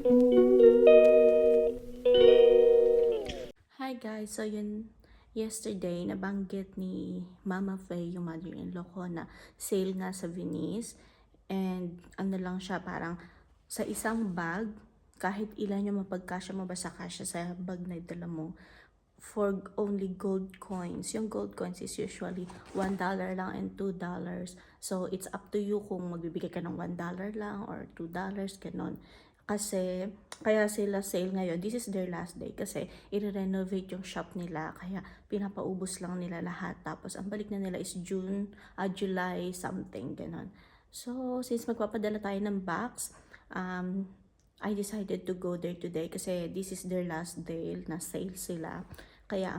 Hi guys, so yun, yesterday nabanggit ni Mama Faye, yung mother-in-law ko, na sale nga sa Venice. And ano lang siya, parang sa isang bag, kahit ilan yung mapagkasya mo, basta kasya sa bag na dala mo, for only gold coins. Yung gold coins is usually $1 lang and $2. So, it's up to you kung magbibigay ka ng $1 lang or $2, ganon. Kasi, kaya sila sale ngayon. This is their last day kasi i-renovate yung shop nila. Kaya, pinapaubos lang nila lahat. Tapos, ang balik na nila is July something, ganon. So, since magpapadala tayo ng box, I decided to go there today kasi this is their last day na sale sila. Kaya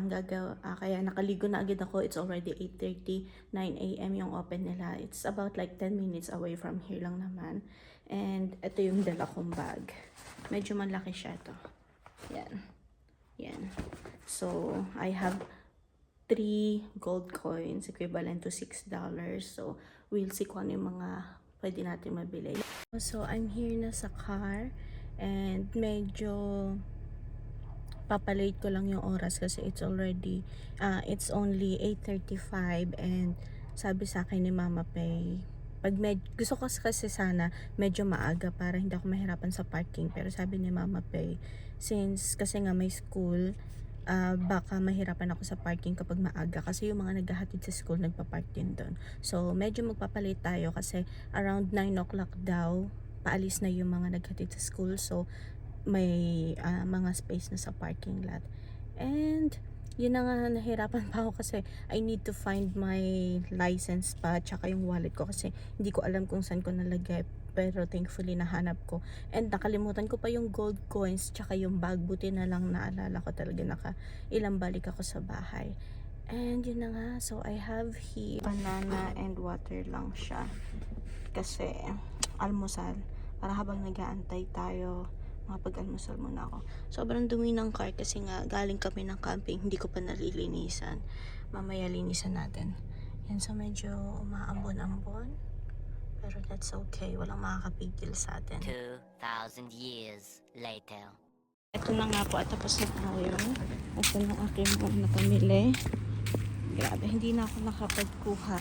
kaya nakaligo na agad ako. It's already 8:30, 9 a.m. yung open nila. It's about like 10 minutes away from here lang naman. And ito yung dala kong bag. Medyo malaki siya to. Yan. Yan. So, I have 3 gold coins equivalent to $6. So, we'll see kung ano yung mga pwede natin mabili. So, I'm here na sa car and medyo papalate ko lang yung oras kasi it's only 8:35 and sabi sa akin ni Mama Pay, gusto ko kasi sana medyo maaga para hindi ako mahirapan sa parking, pero sabi ni Mama Pay, since kasi nga may school, baka mahirapan ako sa parking kapag maaga kasi yung mga naghahatid sa school nagpa-park din doon. So medyo magpapalit tayo kasi around 9 o'clock daw paalis na yung mga naghatid sa school. So may mga space na sa parking lot. And yun na nga, nahirapan pa ako kasi I need to find my license pa tsaka yung wallet ko kasi hindi ko alam kung saan ko nalagay, pero thankfully nahanap ko. And nakalimutan ko pa yung gold coins tsaka yung bag, buti na lang naalala ko talaga, ilang balik ako sa bahay. And yun na nga, so I have here banana and water lang siya kasi almusal para habang nag-aantay tayo makapag-almusal muna ako. Sobrang dumi ng car kasi nga galing kami ng camping, hindi ko pa nalilinisan. Mamaya linisan natin. Yan, so medyo umaambon-ambon. Pero that's okay, walang makakapigil sa atin. 2,000 years later. Ito na nga po at tapos na tayo. Ito na aking mga napamili. Grabe, hindi na ako nakapagkuha.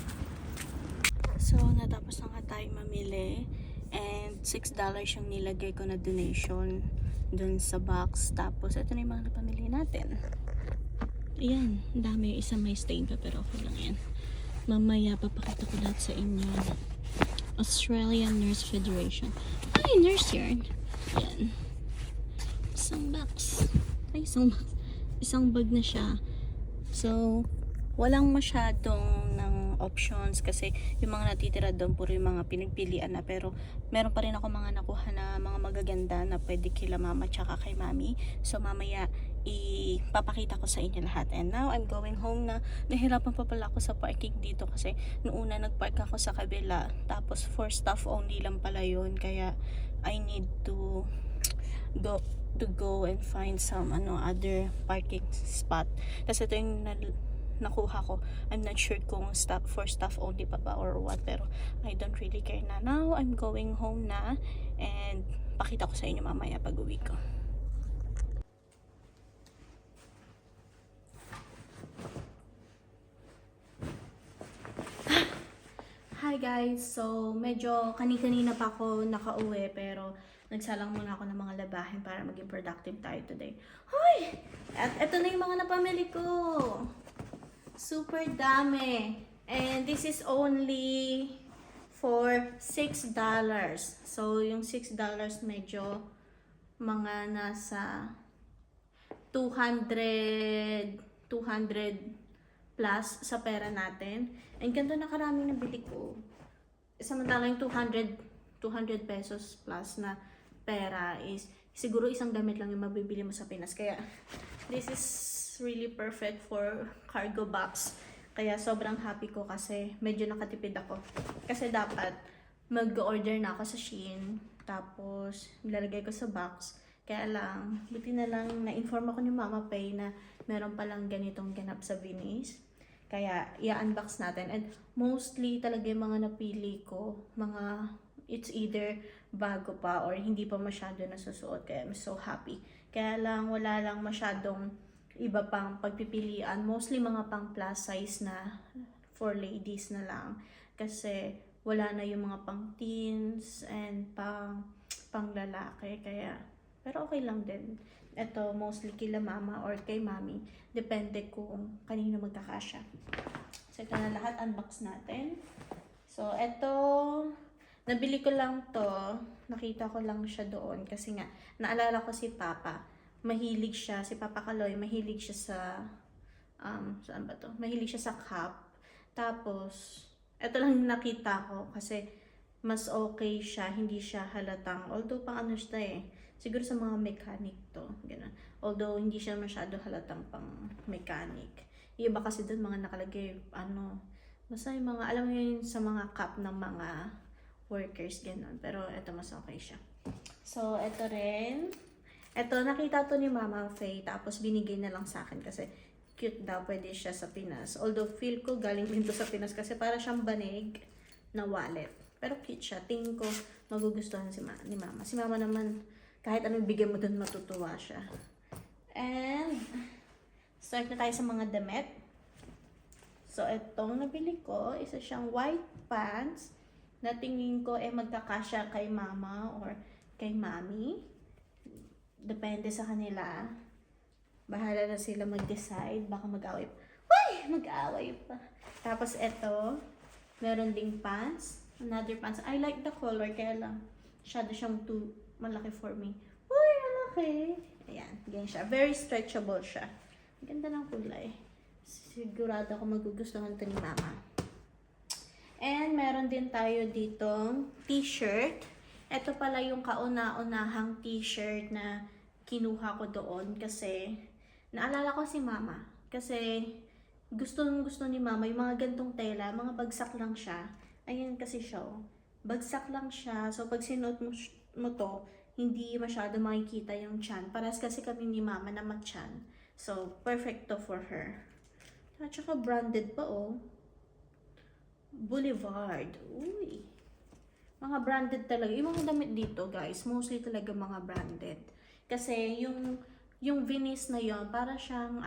So, natapos na nga tayo mamili. And $6 yung nilagay ko na donation dun sa box. Tapos ito na yung mga napamili natin. Ayan, dami. Isa may stain pa pero okay lang yan. Mamaya papakita ko lahat sa inyo. Australian Nurse Federation. Ay, nurse yarn. Ayan. Isang box. Ay, isang bag na siya. So, walang masyadong ng options kasi yung mga natitira doon puro yung mga pinagpilian na, pero meron pa rin ako mga nakuha na mga magaganda na pwede kila mama tsaka kay mami. So mamaya ipapakita ko sa inyo lahat. And now I'm going home na. Nahirapan pa pala ako sa parking dito kasi noong una nagpark ako sa kabila, tapos for staff only lang pala yun, kaya I need to go and find some other parking spot. Kasi ito yung nakuha ko. I'm not sure kung for staff only pa ba or what, pero I don't really care na. Now I'm going home na and pakita ko sa inyo mamaya pag uwi ko. Hi guys! So, medyo kani-kanina pa ako nakauwi, pero nagsalang muna ako ng mga labahin para maging productive tayo today. Hoy! At eto na yung mga napamili ko! Super dami! And this is only for $6. So, yung $6 medyo mga nasa 200 plus sa pera natin. And ganito na karaming nabili ko. Samantalang 200 pesos plus na pera is siguro isang damit lang yung mabibili mo sa Pinas. Kaya this is really perfect for cargo box. Kaya sobrang happy ko kasi medyo nakatipid ako. Kasi dapat mag-order na ako sa Shein, tapos nilalagay ko sa box. Kaya lang, buti na lang na-inform ako ni Mama Pay na meron palang ganitong ganap sa Venice. Kaya i-unbox natin. And mostly talaga yung mga napili ko, it's either bago pa or hindi pa masyado nasusuot. Kaya I'm so happy. Kaya lang, wala lang masyadong iba pang pagpipilian. Mostly mga pang plus size na for ladies na lang. Kasi wala na yung mga pang teens and pang lalaki. Kaya, pero okay lang din. Ito, mostly kila mama or kay mami. Depende kung kanino magkakasya. So, ito na lahat. Unbox natin. So, ito, nabili ko lang to. Nakita ko lang siya doon. Kasi nga, naalala ko si Papa. Mahilig siya, si Papa Kaloy, mahilig siya sa, saan ba to? Mahilig siya sa cup. Tapos, ito lang yung nakita ko. Kasi, mas okay siya, hindi siya halatang. Although, pang ano siya eh. Siguro sa mga mechanic to. Ganun. Although, hindi siya masyado halatang pang mechanic. Yung iba kasi doon mga nakalagay, basta yung mga, alam mo yun sa mga cup ng mga workers, ganun. Pero ito mas okay siya. So, ito rin. Ito, nakita to ni Mama Faye, tapos binigay na lang sa akin kasi cute daw, pwede siya sa Pinas. Although, feel ko galing din to sa Pinas kasi para siyang banig na wallet. Pero cute siya. Tingin ko magugustuhan ni Mama. Si Mama naman, kahit anong bigyan mo dun, matutuwa siya. And, start na tayo sa mga damit. So, itong nabili ko, isa siyang white pants na tingin ko magkakasya kay mama or kay mami. Depende sa kanila. Bahala na sila mag-decide. Baka mag-away pa. Mag-away pa. Tapos ito, meron ding pants. Another pants. I like the color, kaya lang masyado siyang too malaki for me. Malaki. Ayan, ganyan siya. Very stretchable siya. Ganda ng kulay. Sigurado ako magugustuhan ito ni Mama. And meron din tayo ditong t-shirt. Ito pala yung kauna-unahang t-shirt na kinuha ko doon kasi naalala ko si Mama. Kasi gusto ni Mama yung mga gantong tela, mga bagsak lang siya. Ayan kasi siya. Bagsak lang siya. So pag sinuot mo to, hindi masyado makikita yung tiyan. Paras kasi kami ni Mama na matyan. So, perfect to for her. At saka branded pa Boulevard. Uy. Mga branded talaga. Yung mga damit dito, guys, mostly talaga mga branded. Kasi yung Venice na yon para siyang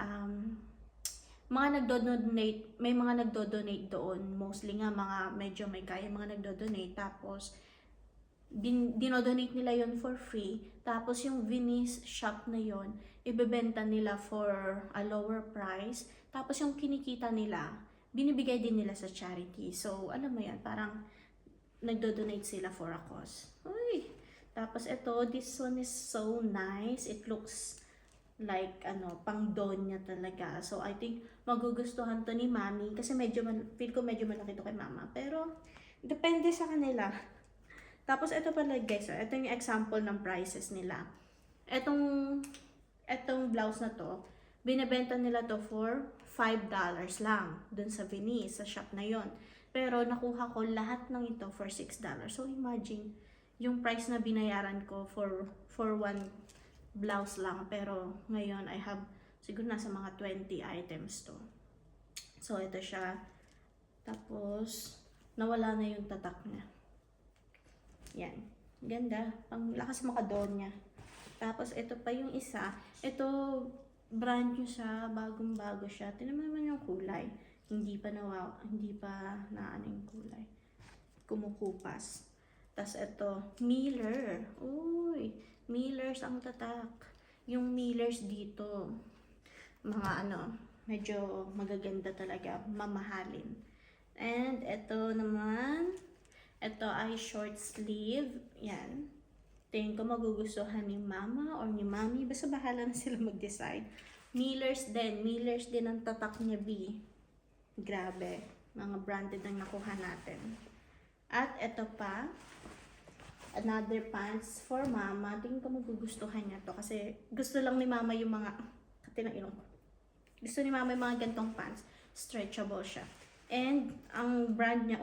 mga nagdo-donate, may mga nagdo-donate doon. Mostly nga mga medyo may kaya mga nagdo-donate. Tapos, dinodonate nila yon for free. Tapos yung Venice shop na yon ibebenta nila for a lower price. Tapos yung kinikita nila, binibigay din nila sa charity. So, alam mo yan, parang nagdo-donate sila for a cause. Uy! Tapos ito, this one is so nice. It looks like, pang donya talaga. So, I think magugustuhan to ni Mami. Kasi feel ko medyo malaki to kay Mama. Pero, depende sa kanila. Tapos, ito pala guys, ito yung example ng prices nila. Etong blouse na to, binebenta nila to for $5 lang dun sa Venice, sa shop na yon. Pero, nakuha ko lahat ng ito for $6. So, imagine, yung price na binayaran ko for one blouse lang. Pero, ngayon, I have, siguro nasa mga 20 items to. So, ito siya. Tapos, nawala na yung tatak niya. Yan. Ganda. Pang lakas makadonya. Tapos, ito pa yung isa. Ito, brand new siya. Bagong-bago siya. Tingnan mo naman yung kulay. Hindi pa na yung kulay. Kumukupas. Tapos, ito, Miller. Uy, Millers ang tatak. Yung Millers dito, mga medyo magaganda talaga. Mamahalin. And, ito naman, ito ay short sleeve. Yan. Tingin ko magugustuhan ni Mama or ni Mami. Basta bahala na sila mag-decide. Millers din ang tatak niya, B. Grabe. Mga branded ang nakuha natin. At ito pa. Another pants for Mama. Tingin ko magugustuhan niya to. Kasi gusto lang ni Mama yung mga... Gusto ni Mama yung mga gantong pants. Stretchable siya. And ang brand niya...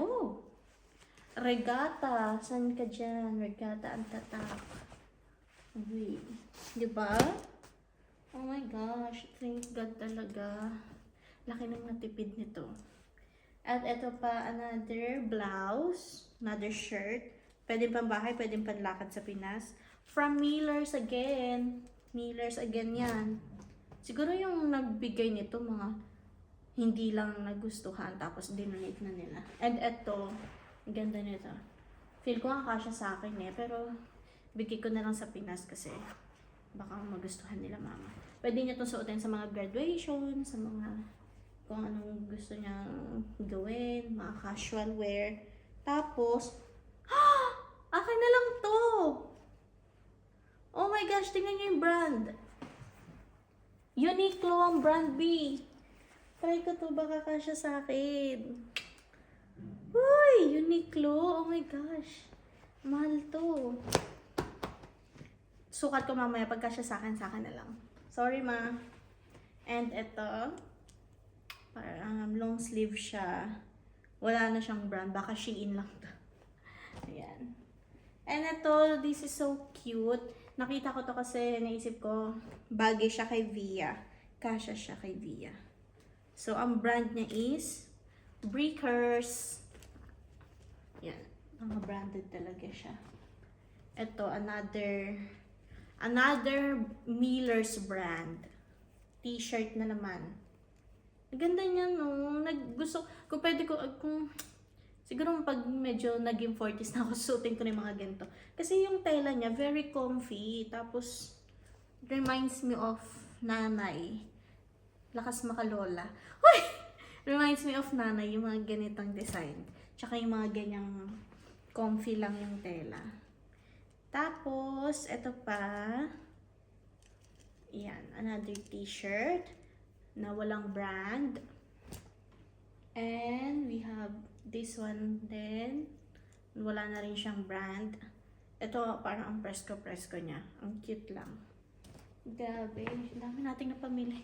Regatta. Saan ka dyan? Regatta ang tatak. Uy. Diba? Oh my gosh. Thank God talaga. Laki ng natipid nito. At ito pa, another blouse. Another shirt. Pwede pang bahay, pwede panlakad sa Pinas. From Millers again. Millers again yan. Siguro yung nagbigay nito, mga hindi lang nagustuhan, tapos dinonate na nila. And eto, ang ganda nito. Feel ko nga kasya sa akin eh, pero bigay ko na lang sa Pinas kasi baka magustuhan nila mama. Pwede niya itong suotin sa mga graduation, sa mga kung anong gusto niyang gawin, mga casual wear. Tapos, akin na lang to! Oh my gosh, tingnan niyo yung brand. Uniqlo ang brand B. Try ko to, baka kasya sa akin. Uy, Uniqlo. Oh my gosh. Mahal to. Sukat ko mamaya pag kasya sa akin na lang. Sorry ma. And ito, parang long sleeve siya. Wala na siyang brand. Baka Shein lang to. Ayan. And ito, this is so cute. Nakita ko to kasi naisip ko, bagay siya kay Via. Kasya siya kay Via. So, ang brand niya is Breakers. Yan. Mga branded talaga siya. Ito, another Miller's brand. T-shirt na naman. Ganda niya, no? Kung pwede ko, siguro pag medyo naging 40s na ako, suotin ko na yung mga ganito. Kasi yung tela niya, very comfy. Tapos, reminds me of nanay. Lakas makalola. Uy! Reminds me of nanay, yung mga ganitong design. Tsaka yung mga ganyang comfy lang yung tela. Tapos, ito pa. Yan, another t-shirt na walang brand. And we have this one din. Wala na rin siyang brand. Ito, parang ang presko niya. Ang cute lang. Grabe, ang dami nating napamili.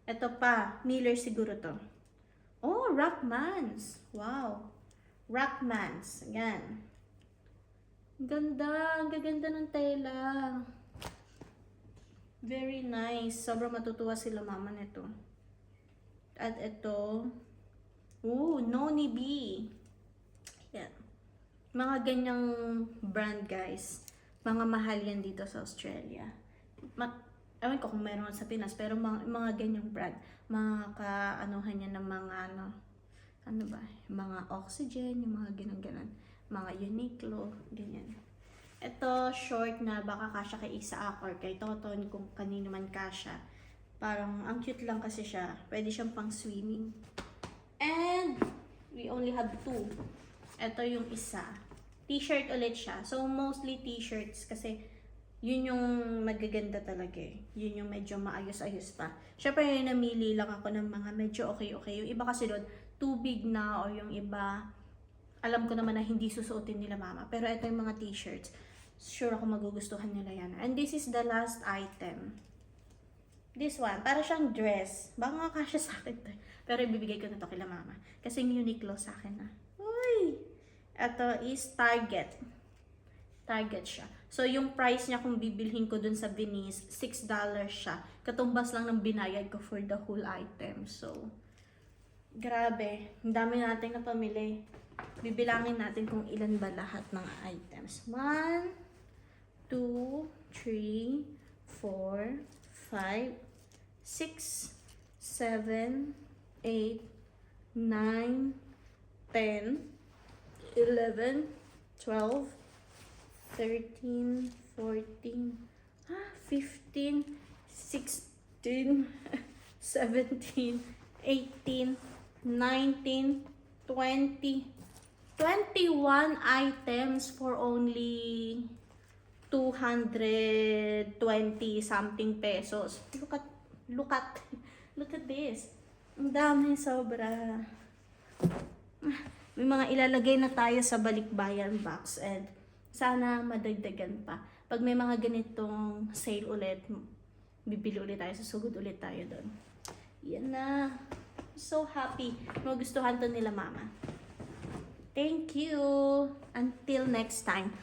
Ito pa, Miller siguro to. Oh, Rockmans. Wow. Rockmans. Ayan. Ganda. Ang gaganda ng tela. Very nice. Sobrang matutuwa sila mama nito. At ito, Noni B. Yan. Mga ganyang brand, guys. Mga mahal yan dito sa Australia. Ewan ko kung meron sa Pinas, pero mga ganyang brand. Mga ka-anuhan yan ng mga mga Oxygen, yung mga ganun-ganun. Mga Uniqlo, ganyan. Ito, short na baka kasya kay Isaac or kay Toton, kung kanino man kasya. Parang, ang cute lang kasi siya. Pwede siyang pang swimming. And, we only have 2. Ito yung isa. T-shirt ulit siya. So, mostly t-shirts kasi yun yung magaganda talaga eh. Yun yung medyo maayos-ayos pa. Syempre, namili lang ako ng mga medyo okay-okay. Yung iba kasi doon, too big na, or yung iba, alam ko naman na hindi susuotin nila mama. Pero ito yung mga t-shirts. Sure ako magugustuhan nila yan. And this is the last item. This one, para siyang dress. Baka nga kasya sa akin to. Pero ibibigay ko na to kila mama. Kasi Uniqlo sa akin na. Uy! Ito is Target. Target siya. So, yung price niya kung bibilhin ko dun sa Venice, $6 siya. Katumbas lang ng binayad ko for the whole item. So, grabe. Ang dami natin na pamili. Bibilangin natin kung ilan ba lahat ng items. 1, 2, 3, 4, 5, 6, 7, 8, 9, 10, 11, 12, 13, 14, 15, 16, 17, 18, 19, 20, 21 items for only 220 something pesos. Look at this. Ang dami, sobra. May mga ilalagay na tayo sa balikbayan box and sana madagdagan pa. Pag may mga ganitong sale ulit, bibili ulit tayo, susugod ulit tayo doon. Yan na. So happy. Magustuhan to nila mama. Thank you. Until next time.